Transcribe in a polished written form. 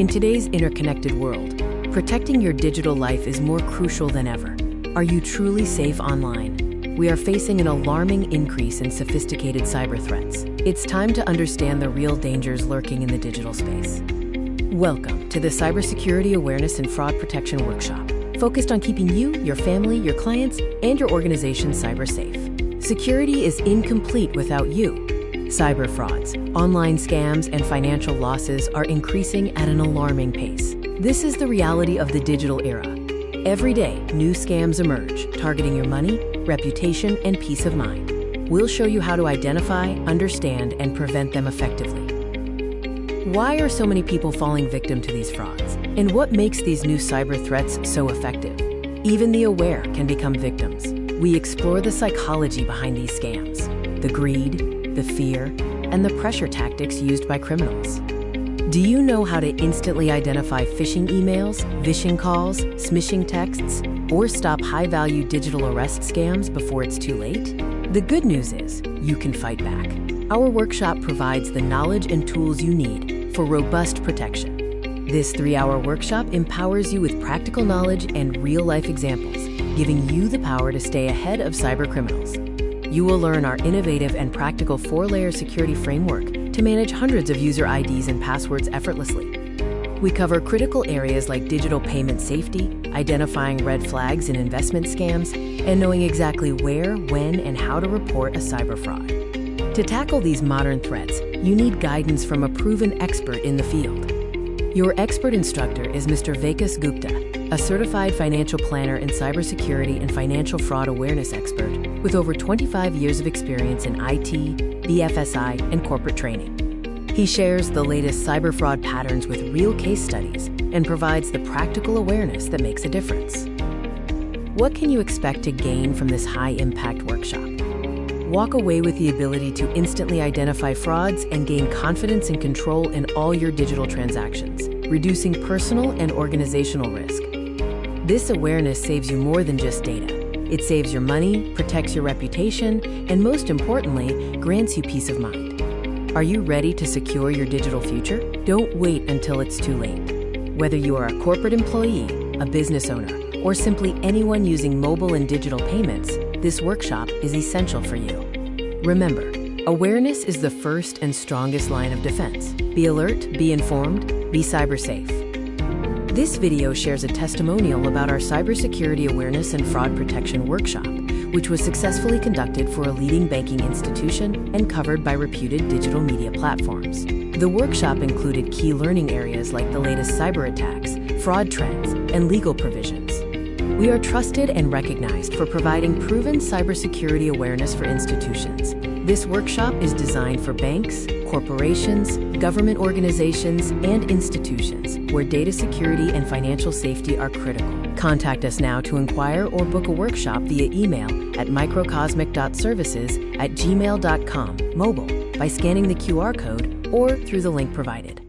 In today's interconnected world, protecting your digital life is more crucial than ever. Are you truly safe online? We are facing an alarming increase in sophisticated cyber threats. It's time to understand the real dangers lurking in the digital space. Welcome to the Cybersecurity Awareness and Fraud Protection Workshop, focused on keeping you, your family, your clients, and your organization cyber safe. Security is incomplete without you. Cyber frauds, online scams, and financial losses are increasing at an alarming pace. This is the reality of the digital era. Every day, new scams emerge, targeting your money, reputation, and peace of mind. We'll show you how to identify, understand, and prevent them effectively. Why are so many people falling victim to these frauds? And what makes these new cyber threats so effective? Even the aware can become victims. We explore the psychology behind these scams, the greed, the fear, and the pressure tactics used by criminals. Do you know how to instantly identify phishing emails, vishing calls, smishing texts, or stop high-value digital arrest scams before it's too late? The good news is, you can fight back. Our workshop provides the knowledge and tools you need for robust protection. This 3-hour workshop empowers you with practical knowledge and real-life examples, giving you the power to stay ahead of cyber criminals. You will learn our innovative and practical 4-layer security framework to manage hundreds of user IDs and passwords effortlessly. We cover critical areas like digital payment safety, identifying red flags in investment scams, and knowing exactly where, when, and how to report a cyber fraud. To tackle these modern threats, you need guidance from a proven expert in the field. Your expert instructor is Mr. Vikas Gupta, a certified financial planner and cybersecurity and financial fraud awareness expert with over 25 years of experience in IT, BFSI, and corporate training. He shares the latest cyber fraud patterns with real case studies and provides the practical awareness that makes a difference. What can you expect to gain from this high-impact workshop? Walk away with the ability to instantly identify frauds and gain confidence and control in all your digital transactions, reducing personal and organizational risk. This awareness saves you more than just data. It saves your money, protects your reputation, and most importantly, grants you peace of mind. Are you ready to secure your digital future? Don't wait until it's too late. Whether you are a corporate employee, a business owner, or simply anyone using mobile and digital payments, this workshop is essential for you. Remember, awareness is the first and strongest line of defense. Be alert, be informed, be cyber safe. This video shares a testimonial about our Cybersecurity Awareness and Fraud Protection Workshop, which was successfully conducted for a leading banking institution and covered by reputed digital media platforms. The workshop included key learning areas like the latest cyber attacks, fraud trends, and legal provisions. We are trusted and recognized for providing proven cybersecurity awareness for institutions. This workshop is designed for banks, corporations, government organizations, and institutions where data security and financial safety are critical. Contact us now to inquire or book a workshop via email at microcosmic.services@gmail.com, mobile, by scanning the QR code or through the link provided.